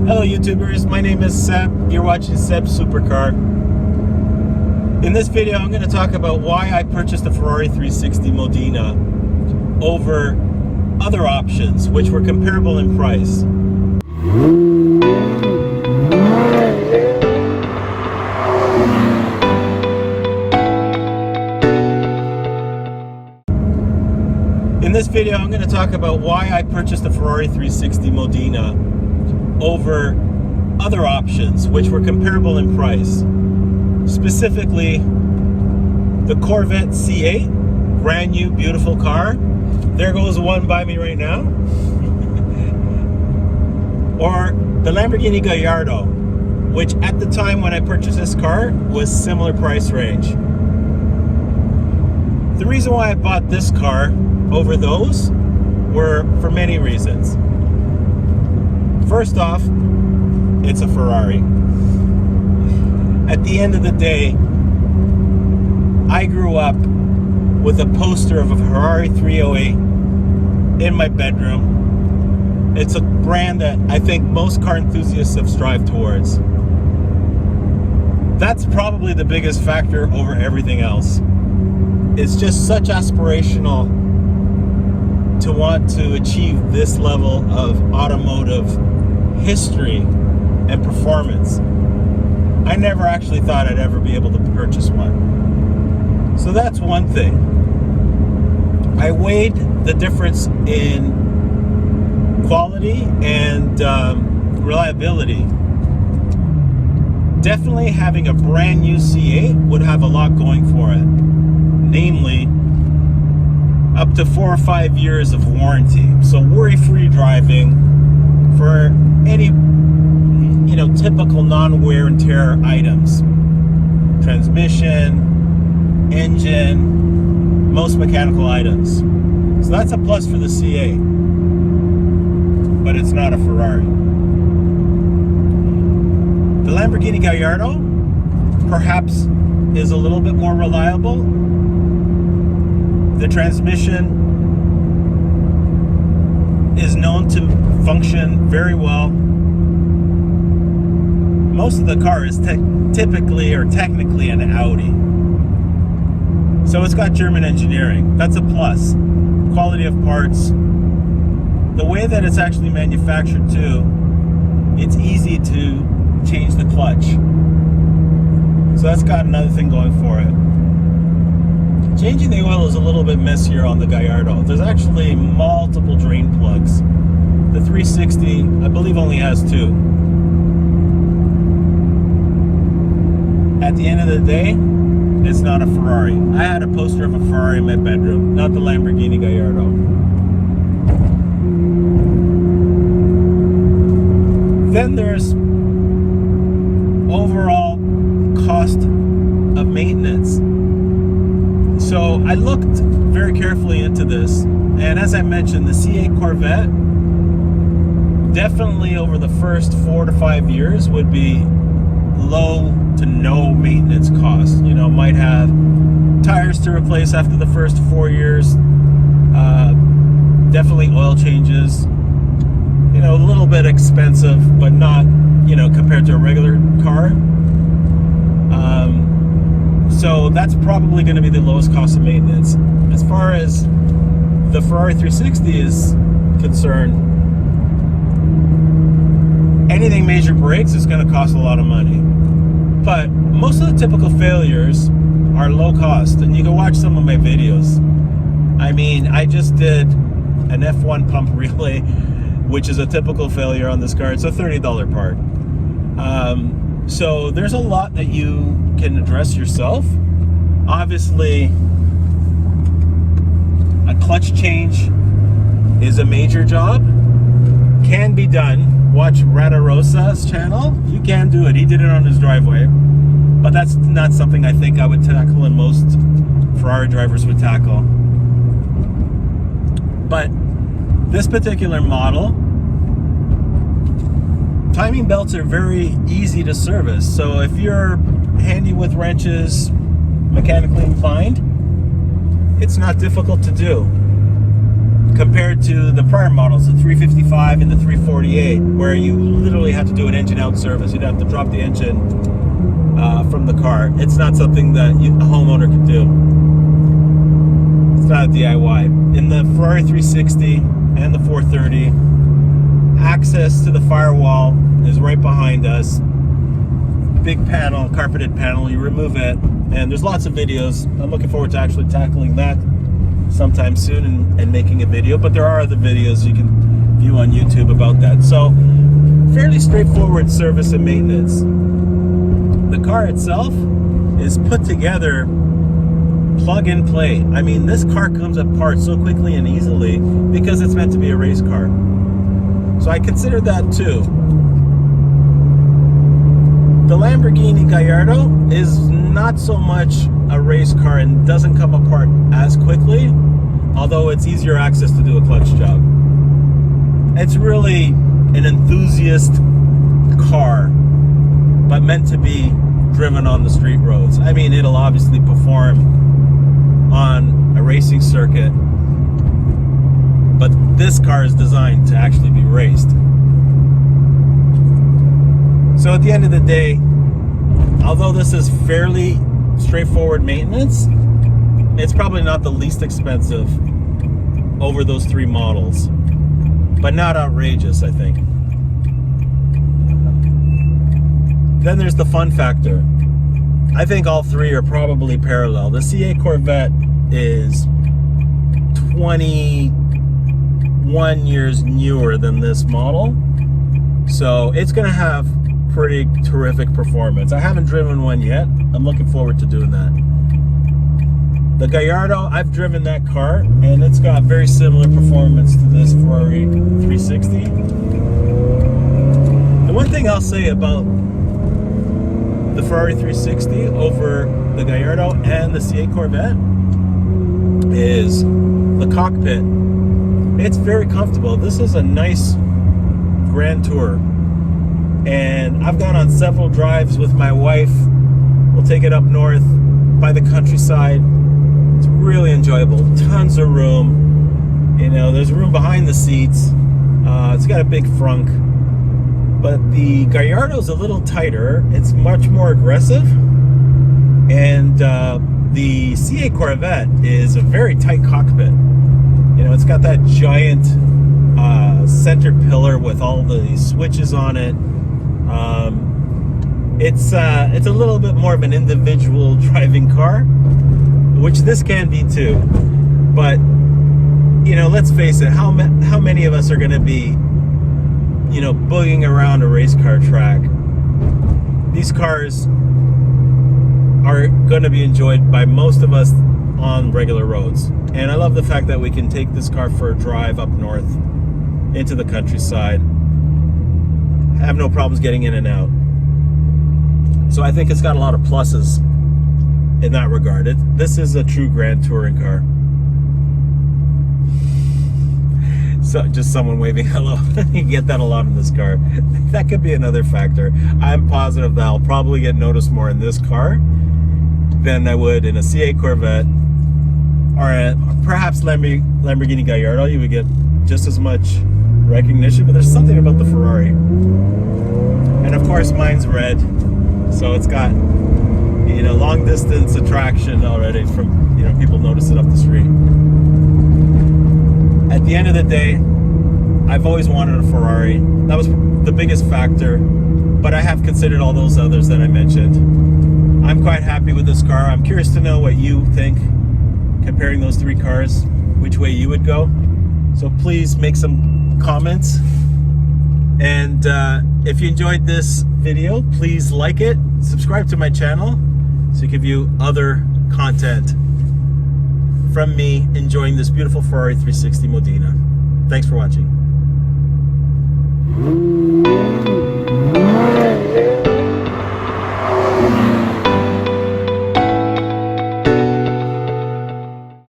Hello YouTubers, my name is Seb. You're watching Seb's Supercar. In this video I'm going to talk about why I purchased the Ferrari 360 Modena over other options which were comparable in price. In this video I'm going to talk about why I purchased the Ferrari 360 Modena over other options which were comparable in price. Specifically, the Corvette C8, brand new, beautiful car. There goes one by me right now. Or the Lamborghini Gallardo, which at the time when I purchased this car was similar price range. The reason why I bought this car over those were for many reasons. First off, it's a Ferrari. At the end of the day, I grew up with a poster of a Ferrari 308 in my bedroom. It's a brand that I think most car enthusiasts have strived towards. That's probably the biggest factor over everything else. It's just such aspirational to want to achieve this level of automotive history and performance. I never actually thought I'd ever be able to purchase one. So that's one thing. I weighed the difference in quality and reliability. Definitely having a brand new C8 would have a lot going for it. Namely, up to 4 or 5 years of warranty. So worry-free driving for any, typical non-wear and tear items. Transmission, engine, most mechanical items. So that's a plus for the C8. But it's not a Ferrari. The Lamborghini Gallardo perhaps is a little bit more reliable. The transmission is known to function very well. Most of the car is typically or technically an Audi. So it's got German engineering. That's a plus. Quality of parts. The way that it's actually manufactured too, it's easy to change the clutch. So that's got another thing going for it. Changing the oil is a little bit messier on the Gallardo. There's actually multiple drain plugs. The 360, I believe, only has 2. At the end of the day, it's not a Ferrari. I had a poster of a Ferrari in my bedroom, not the Lamborghini Gallardo. Then there's overall cost of maintenance. So I looked very carefully into this, and as I mentioned, the C8 Corvette definitely over the first 4 to 5 years would be low to no maintenance costs. Might have tires to replace after the first 4 years, definitely oil changes, a little bit expensive, but not, compared to a regular car. So that's probably going to be the lowest cost of maintenance. As far as the Ferrari 360 is concerned, anything major breaks is going to cost a lot of money. But most of the typical failures are low cost, and you can watch some of my videos. I mean, I just did an F1 pump relay, which is a typical failure on this car. It's a $30 part. So there's a lot that you can address yourself. Obviously, a clutch change is a major job. Can be done. Watch Radarosa's channel. You can do it. He did it on his driveway. But that's not something I think I would tackle and most Ferrari drivers would tackle. But this particular model, timing belts are very easy to service. So if you're handy with wrenches, mechanically inclined, it's not difficult to do. compared to the prior models, the 355 and the 348, where you literally have to do an engine out service. You'd have to drop the engine from the car. It's not something that a homeowner can do. It's not a DIY. In the Ferrari 360 and the 430, access to the firewall is right behind us. Big panel, carpeted panel, you remove it, and there's lots of videos. I'm looking forward to actually tackling that sometime soon and making a video, but there are other videos you can view on YouTube about that. So fairly straightforward service and maintenance. The car itself is put together plug and play. I mean, this car comes apart so quickly and easily because it's meant to be a race car. So I consider that too. The Lamborghini Gallardo is not so much a race car and doesn't come apart as quickly, although it's easier access to do a clutch job. It's really an enthusiast car, but meant to be driven on the street roads. I mean, it'll obviously perform on a racing circuit, but this car is designed to actually be raced. So at the end of the day, although this is fairly straightforward maintenance, it's probably not the least expensive over those three models, but not outrageous, I think. Then there's the fun factor. I think all three are probably parallel. The C8 Corvette is 21 years newer than this model, so it's going to have pretty terrific performance. I haven't driven one yet. I'm looking forward to doing that. The Gallardo, I've driven that car, and it's got very similar performance to this Ferrari 360. The one thing I'll say about the Ferrari 360 over the Gallardo and the C8 Corvette is the cockpit. It's very comfortable. This is a nice Grand Tour, and I've gone on several drives with my wife. We'll take it up north by the countryside. It's really enjoyable. Tons of room. You know, there's room behind the seats. It's got a big frunk. But the Gallardo's a little tighter. It's much more aggressive. And the C8 Corvette is a very tight cockpit. You know, it's got that giant center pillar with all the switches on it. It's a little bit more of an individual driving car, which this can be too. But, you know, let's face it, how many of us are going to be, you know, boogieing around a race car track? These cars are going to be enjoyed by most of us on regular roads. And I love the fact that we can take this car for a drive up north into the countryside. Have no problems getting in and out. So I think it's got a lot of pluses in that regard. This is a true Grand Touring car. So just someone waving hello. You get that a lot in this car. That could be another factor. I'm positive that I'll probably get noticed more in this car than I would in a C8 Corvette or perhaps Lamborghini Gallardo. You would get just as much recognition, but there's something about the Ferrari. And of course mine's red, so it's got, you know, long distance attraction already from, you know, people notice it up the street. At the end of the day, I've always wanted a Ferrari. That was the biggest factor, but I have considered all those others that I mentioned. I'm quite happy with this car. I'm curious to know what you think, comparing those three cars, which way you would go. So please make some comments. And if you enjoyed this video, please like it, subscribe to my channel so I can view other content from me enjoying this beautiful Ferrari 360 Modena. Thanks for watching.